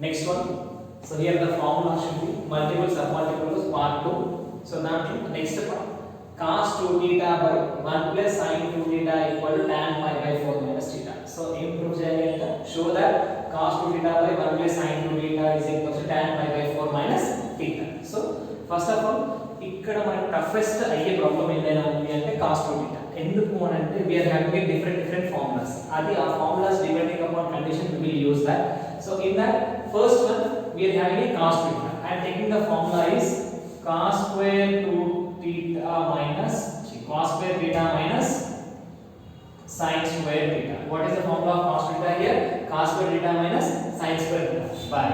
Next one. So here the formula should be multiple submultiples part 2. So now the next part, cos 2 theta by 1 plus sin 2 theta equal to tan pi by 4 minus theta. So improve show that cos 2 theta by 1 plus sin 2 theta is equal to tan pi by 4 minus theta. So first of all, ఇక్కడ మన toughest అయ్యే problem ఏదైనా ఉంది అంటే cos 2 theta. ఎందుకు అంటే we are having a different formulas. అది ఆ formulas depending upon condition we will use that. So in that first one we are having a cos 2 theta. I am taking the formula is cos square 2 theta minus cos square theta minus sin square theta. What is the formula of cos theta here? Cos square theta minus sin square theta by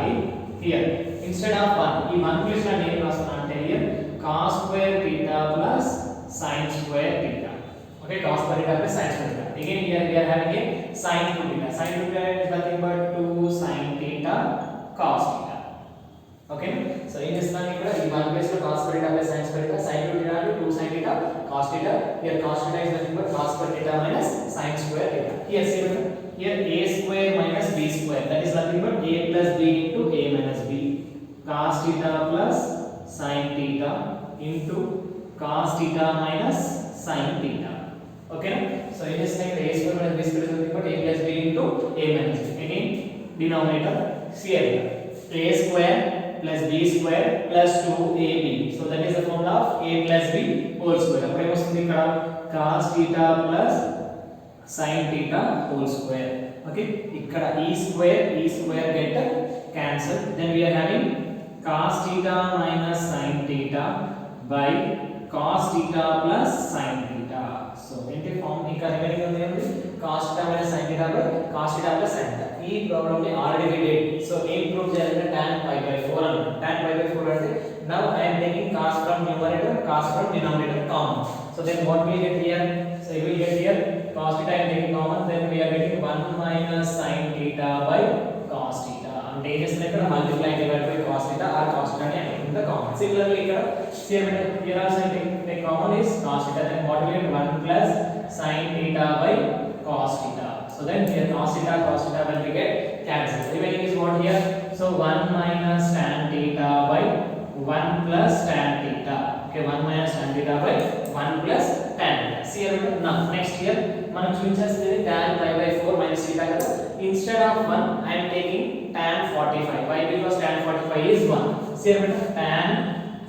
here instead of 1 ఈ 1 place లో నేను రాస్తున్నా అంటే here cos square theta plus sin square theta. Okay, cos square theta plus sin square theta. Again here we are having a sin 2 theta. Sin 2 theta is nothing but 2 sin theta cos theta. Okay, so in this one ikkada ee 1 place lo cos square theta plus sin square theta, sin 2 theta to 2 sin theta cos theta. Here cos theta is nothing but cos square theta minus sin square theta. Here see here a square minus b square, that is nothing but a plus b into a minus b. Cos theta plus sin theta into cos theta minus sin theta. Okay, so in this like a square minus b square is nothing but a plus b into a minus b. Again denominator here a square plus b square plus 2ab. So that is the formula of a plus b whole square. అప్పుడు ఏమొస్తుంది ఇక్కడ cos theta plus sin theta whole square. Okay, ఇక్కడ e square get cancel. Then we are having cos theta minus sin theta by cos theta plus sin theta. So ఏంటి form ఇంకా remaining ఉంది ఏంటి cos theta minus sin theta by cos theta plus sin theta. ఈ problem ని already we did. So ఏం prove చేయాలంటే tan pi by 4 అన్న. tan pi by 4 అంటే now I am taking cos from numerator, cos from denominator common. So then what we get here? So we will get here cos theta I am taking common, then we are getting 1 minus sin theta by cos theta. అంటే ఏం చేస్తున్నా ఇక్కడ multiply divide by cos theta or cos theta ని taking the common. Similarly ఇక్కడ here also I take common is cos theta, then what will get 1 plus sin theta by cos theta. So then here cos theta will be get cancelled. Remaining is what here? So 1 minus tan theta by 1 plus tan theta. Okay, 1 minus tan theta by 1 plus tan theta. See here now next here మనం చూపించాల్సింది tan pi by 4 minus theta కదా. Instead of 1 I am taking tan 45. Why? Because tan 45 is 1. See here tan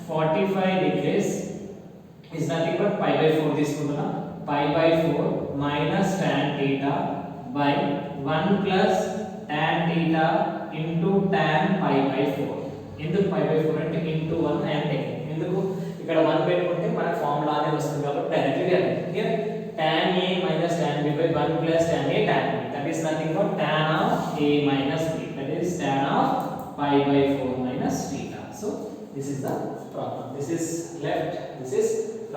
45 degrees is nothing but pi by 4 తీసుకుంటున్నా. Pi by 4 minus tan theta by 1 plus tan theta into tan pi by 4. ఎందుకు pi by 4 అంటే into 1 I am taking. ఎందుకు ఇక్కడ 1 పెట్టుకుంటే మన formula అనేది వస్తుంది కాబట్టి directly here tan a minus tan b by 1 plus tan a tan b. That is nothing but tan of a minus b. That is tan of pi by 4 minus theta. So this is the problem. This is left, this is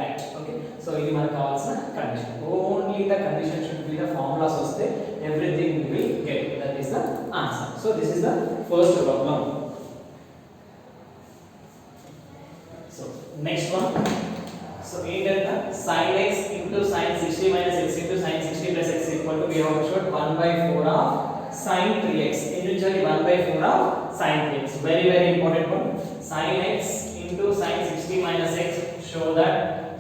right. Okay, so ఇది మనకు కావాల్సిన condition. Only the condition should be the formulas వస్తే everything we will get. That is the answer. So this is the first problem. So next one. So ఏంటంటే sin x into sin 60 minus x into sin 60 plus x equal to we have showed 1 by 4 of sin 3x. Usually 1 by 4 of sin 3x. Very important one. Sin x into sin 60 minus x. Show that.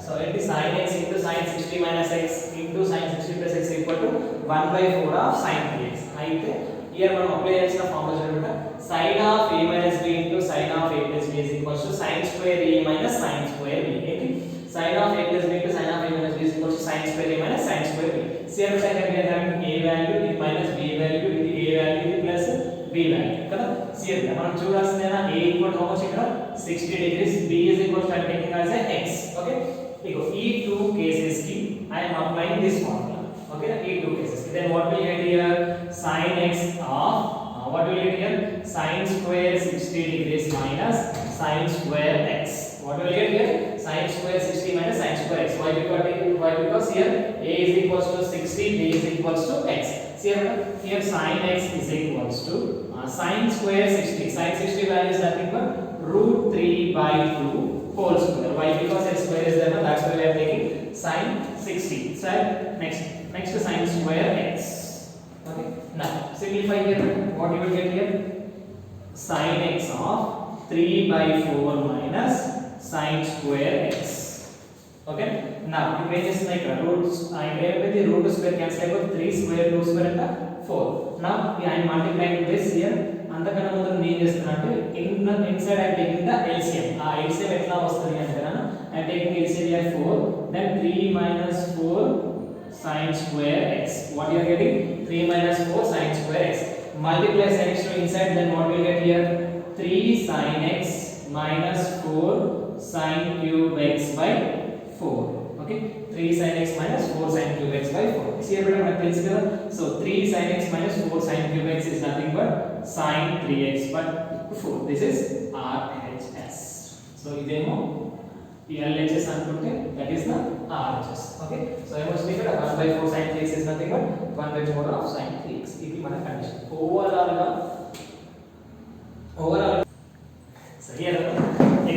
So it is sin x into sin 60 minus x into sin 60 plus x equal to 1 by 4 of sin 3x. అయితే here మనం apply చేసిన formula చూడండి. sin of a minus b into sin of a plus b is equals to sin square a minus sin square b. ఏంటి sin of a plus b into sin of a minus b is equals to sin square a minus sin square b. Here we are having a value, ఇది minus b value, ఇది a value, ఇది plus b value కదా. here మనం చూడాల్సిందేనా a equal to how much ఇక్కడ 60 degrees, b is equal to taking as a x. Okay, ఇగో ఈ two cases కి I am applying this formula. Okay, ఈ two cases కి then what will get here? Sin x of what will get here? Sin square 60 degrees minus sin square x. What will get here? Sin square 60 minus sin square x. Why? Because here a is equals to 60, b is equals to x. See here sin x is equals to sin square 60. Sin 60 value is nothing but root 3 by 2 whole square. Why? Because x square is there, that's why we are taking sin 60. So next sin square x. Okay, now simplify here. What you will get here? sin x of 3 by 4 minus sin square x. Okay, now ఇప్పుడు ఏం చేస్తున్నా ఇక్కడ roots ఇక్కడ ఏమైంది root square cancel అయిపోతే 3 square 2 square అంటే 4. now I am multiplying this here. అంతకన్నా ముందు నేను ఏం చేస్తున్నా అంటే inside I am taking the LCM. ఆ LCM ఎట్లా వస్తుంది అంటే I am taking LCM here 4, then 3 minus 4 sin square x. what you are getting? 3 minus 4 sin square x. multiply sin x to inside, then what we get here? 3 sin x minus 4 sin cube x by 4. okay, 3 sin x minus 4 sin cube x by 4. see here beta మనకు తెలుసు కదా. so 3 sin x minus 4 sin cube x is nothing but sin 3x by 4. this is RHS. so ఇదేమో LHS అనుకుంటే that is the RHS. okay, so ఏమొస్తుంది ఇక్కడ 1 by 4 sin 3x is nothing but 1 by 4 of sin 3x. ఇది మన condition. overall so here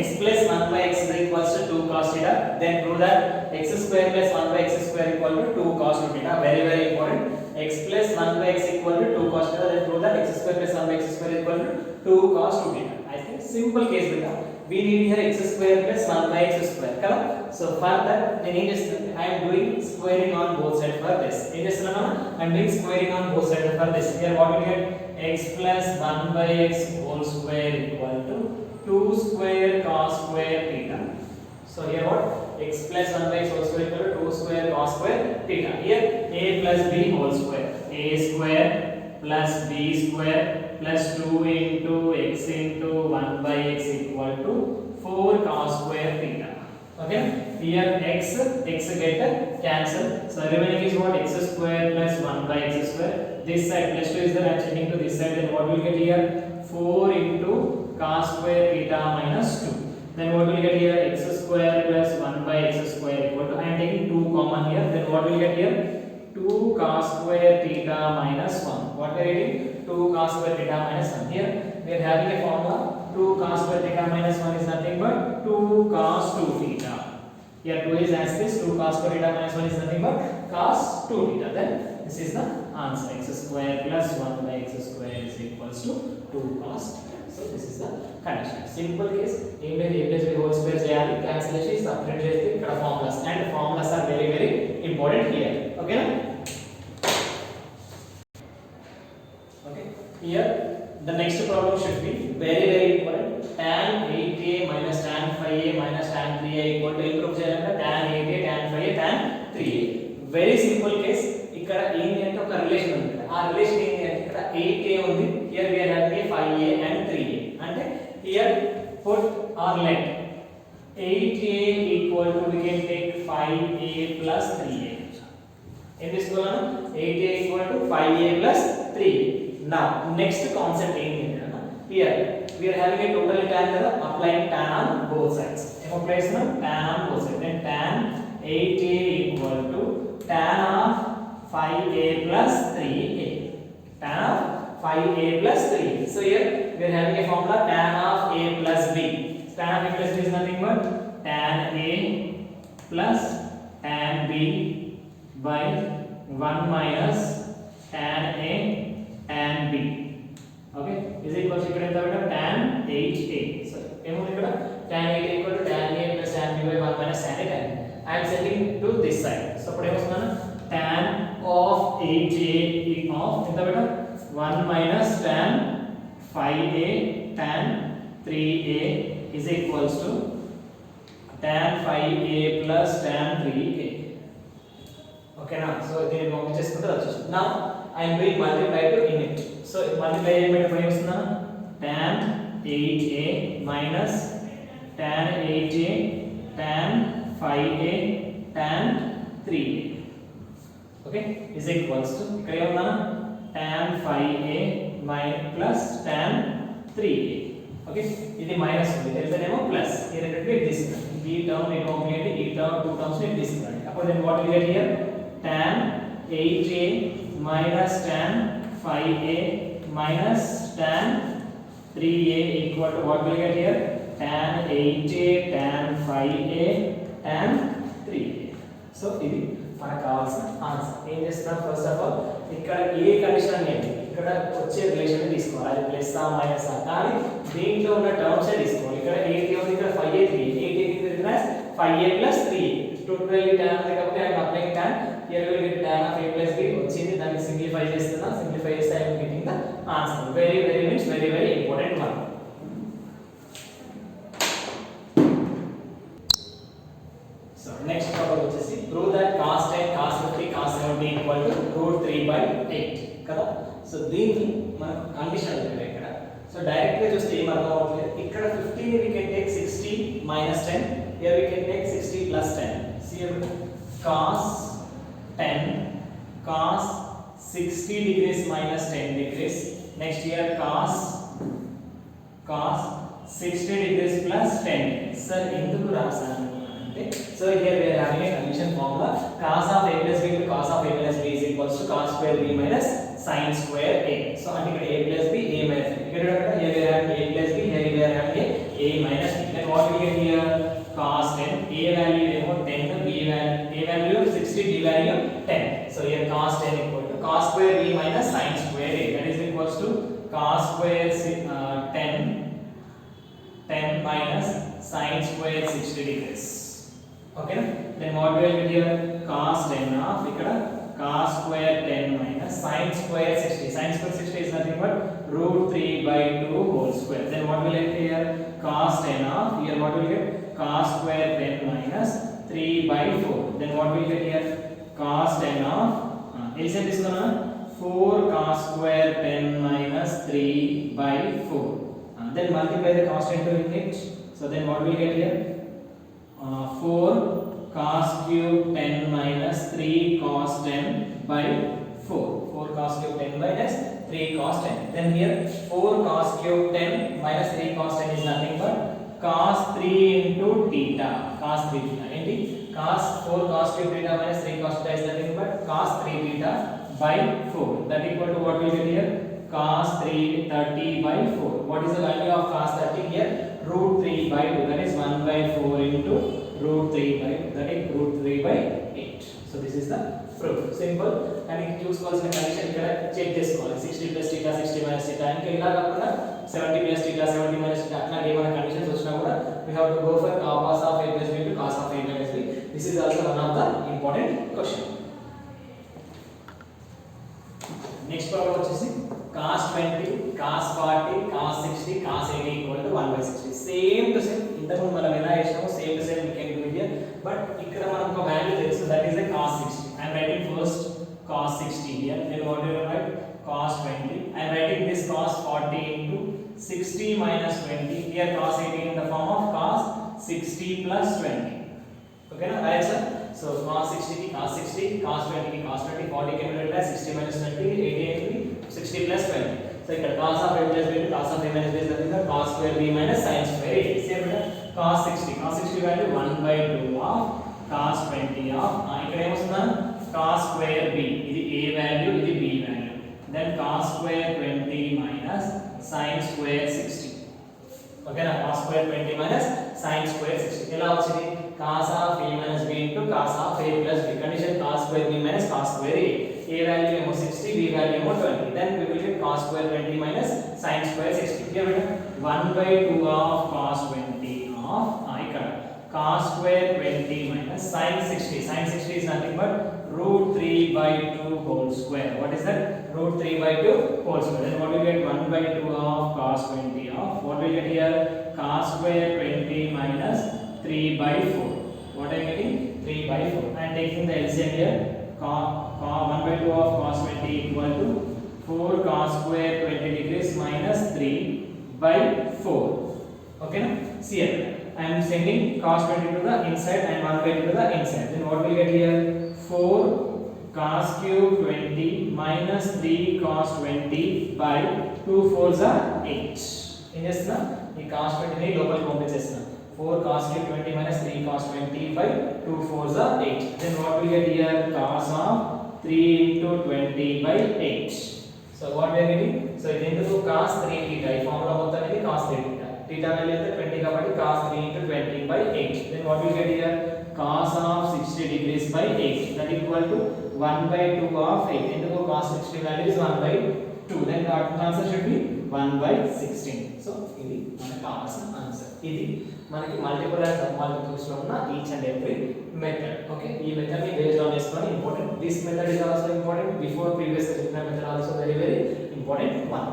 x plus 1 by x is equals to 2 cos theta. then prove that x square plus 1 by x square equal to 2 cos theta. very very important. x plus 1 by x equal to 2 cos theta. then prove that x square plus 1 by x square equal to 2 cos theta. I think simple case beta. we need here x square plus 1 by x square kada. so for that నేను ఏం చేస్తున్నాను, I am doing squaring on both sides for this. ఏం చేస్తున్నాను, I am doing squaring on both sides for this. here what we get? x plus 1 by x whole square equal to 2 square cos square theta. so here what? x plus 1 by x whole square equal to 2 square cos square theta. here a plus b whole square, a square plus b square plus 2 into x into 1 by x equal to 4 cos square theta. okay, here x get cancel. so remaining is what? x square plus 1 by x square. this side plus 2 is there, I am checking to this side. then what will get here? 4 into cos square theta minus 2. then what will get here? x square plus 1 by x square equal to, I am taking 2 common here. then what will get here? 2 cos square theta minus 1. what we are getting? 2 cos square theta minus 1. here we are having a formula. 2 cos square theta minus 1 is nothing but 2 cos 2 theta. here 2 is as this, 2 cos square theta minus 1 is nothing but cos 2 theta. then this is the answer. x square plus 1 by x square is equals to 2 cos theta. so this is the condition. simple case. a plus b whole square చేయాలి, cancel చేసి subtract చేస్తే ఇక్కడ formulas, and formulas are very very important here. okay na? okay, here the next problem should be very very important. tan 8a minus tan 5a minus tan 3a equal to improve చేయాలంటే tan 8a tan 5a tan 3a. very simple case. ఇక్కడ ఏంటి అంటే ఒక relation ఉంది. ఆ relation ఏంటి అంటే ఇక్కడ 8a ఉంది, here we are having 5a and 3a. అంటే here put or let 8a equal to, we can take 5a plus 3a. in this column 8a equal to 5a plus 3a. now next concept ఏంటి అంటే here we are having a total tan kada, applying tan on both sides. em apply chestunam tan on both sides. then tan 8a equal to tan of 5a plus 3a. tan of 5a plus 3a. so here we are having a formula tan of a plus b. tan of a plus b is nothing but tan a plus tan b by 1 minus tan a tan b. okay, is equals ఇక్కడ ఎంత బెట tan 8a. so ఏముంది ఇక్కడ tan 8a equal to tan a plus tan b by 1 minus tan a tan. I am setting to this side. so ఇప్పుడు ఏమొస్తుందన్న tan of 8a of ఎంత బెట 1 minus tan 5a tan 3a is equals to tan 5a plus tan 3a. okay na? so దీన్ని పంపించేసుకుంటే వచ్చేస్తుంది. now I am doing multiply to in it. so multiply చేయబడినప్పుడు ఏమొస్తుందన్న tan 8a minus tan 8a tan 5a tan 3a. okay, is equals to ఇక్కడ ఏమన్నా tan 5a plus tan 3a. okay, ఇది minus ఉంది, తెలుసనేమో plus. ఈ రెండింటిని తీసుకురండి. ఈ term నేను కంప్లీట్, ఈ టర్మ్ టూ టర్మ్స్ ని తీసుకురండి. అప్పుడు then what will get here tan 8a minus tan 5a minus tan 3a equal to what will get here tan 8a tan 5a tan 3a. So ఇది మనకు కావాల్సిన answer. ఏం చేస్తున్నాం, first of all ఇక్కడ ఏ condition అనేది ఇక్కడ ఇక్కడ వచ్చే రిలేషన్ తీసుకోవాలి, అది ప్లస్ ఆ మైనస్ ఆ, కానీ దీంట్లో ఉన్న టర్మ్స్ తీసుకోవాలి. ఇక్కడ 8 ఉంది, ఇక్కడ 5a 3, 8 is 5a plus 3, 212 tan ఉంది కాబట్టి I am applying tan, here we will get tan of a plus b వచ్చింది. దాన్ని సింప్లిఫై చేస్తున్నా, సింప్లిఫై చేస్తే I am getting the answer. Very means very important one. So next problem వచ్చేసి prove that cos 10 cos 50 cos 70 equal to root 3/8 కదా. So దీన్ని మనం condition అడిగారు ఇక్కడ. సో డైరెక్ట్ గా చూస్తే ఏం అర్థం అవుతలేదు. ఇక్కడ 50 ని we can take 60 minus 10, here we can take 60 plus 10. See here cos 10 cos 60 degrees minus 10 degrees. Next here cos 60 degrees plus 10. Sir ఎందుకు రాసాను అంటే, so here we are having a condition formula, cos of a plus b into cos of a minus b is equals to cos square b minus sin square a. So అంటే ఇక్కడ a plus b a minus b, ఇక్కడ here we are having a plus b, here we are having a minus b. Then what we get here, cos 10, a value ఏమో 10, b value a value 60, b value 10. So here cos 10 equal to cos square b minus sin square a, that is equals to cos square 10 minus sin square 60 degrees. Okay, then what we will get here, cos 10 of ikkada cos square 10 minus sin square 60. Sin square 60 is nothing but root 3/2 whole square. Then what will get here, cos 10 of, here what will get, cos square 10 minus 3/4. Then what will get here, cos 10 of LCM తీసుకున్నా 4 cos square 10 minus 3/4. Then multiply the constant to it. So then what will get here, 4 cos cube 10 minus 3 cos 10 by 4. 4 cos cube 10 minus 3 cos 10. Then here 4 cos cube 10 minus 3 cos 10 is nothing but cos 3 into theta. Cos 3 theta. Enti cos 4 cos cube theta minus 3 cos theta is nothing but cos 3 theta by 4. That equal to what we get here, cos 330/4. What is the value of cos 30 here? Root 3/2, that is 1/4 into root 3/2, that is root 3/8. So this is the proof. Simple. And it చూసుకోవాల్సిన condition ఇక్కడ check చేసుకోవాలి. 60 plus theta 60 minus theta ఇంకా ఇలా కాకుండా 70 plus theta 70 minus theta అట్లా ఏమైనా conditions వచ్చినా కూడా we have to go for cos of a plus b to cos of a minus b. This is also one of the important question. Next problem వచ్చేసి cos 20 cos 40 cos 60 cos 80 equal to 1/60. Same to same ఇంతకు మనం ఎలా చేసామో same to same we can do here, but ఇక్కడ మనకు ఒక value తెలుసు, that is a cos 60. I am writing first cos 60 here, then what will I write, cos 20. I am writing this cos 40 into 60 minus 20, here cos 80 in the form of cos 60 plus 20. Okay na, right sir? So cos 60 ki cos 60, cos 20 ki cos 20, 40 can be written as 60 minus 20, 80 into 60 plus 20. So here cos of a plus b into cos of a minus b is nothing but cos square b minus sin square a. Same here cos 60 value 1/2 of cos 20 of ఇక్కడ ఏమొస్తుందా, cos square b, ఇది a value ఇది b value, then cos square 20 minus sin square 60. Okay na, cos square 20 minus sin square 60 ఎలా వచ్చింది, cos of a minus b into cos of a plus b. Condition cos square b minus cos square a. A value ఏమో 60, b value ఏమో 20. Then we will get cos square 20 minus sin square 60. Here we have 1/2 of cos 20 of ఇక్కడ cos square 20 minus sin 60. Sin 60 is nothing but root 3/2 whole square. What is that? Root 3/2 whole square. Then what will get, 1/2 of cos 20 of, what will get here, cos square 20 minus 3/4. What I am getting, 3/4. I am taking the LCM here. 1/2 of cos 20 equal to 4 cos square 20 degrees minus 3/4. Okay na? See here, I am sending cos 20 to the inside and 1/2 to the inside. Then what will get here, 4 cos cube 20 minus 3 cos 20 by 2 4s are 8. ఏం చేస్తున్నా, ఈ cos 20 ని లోపలికి పంపించేస్తున్నా. 4 cos cube 20 minus 3 cos 20 by 2 4s are 8. Then what will get here, cos of 3 into 20 by 8. So what we are getting, so ఇది ఎందుకు cos 3 theta, ఈ formula మొత్తం ఇది cos 3 theta. Theta value ఎంత 20 కాబట్టి cos 3 into 20 by 8. Then what will get here, cos of 60 degrees by 8, that equal to 1/2 of 8. ఎందుకు cos 60 value is 1/2. 2. Then the answer should be 1/16. So ఇది మనకు కావాల్సిన answer. ఇది మనకి మల్టిపుల్ అండ్ సబ్ మల్టిపుల్స్ లో ఉన్న each and every method. Okay, ఈ method ని బేస్డ్ ఆన్ చేసుకొని important. This method is also important. Before previous గా చెప్పిన method also very very important one.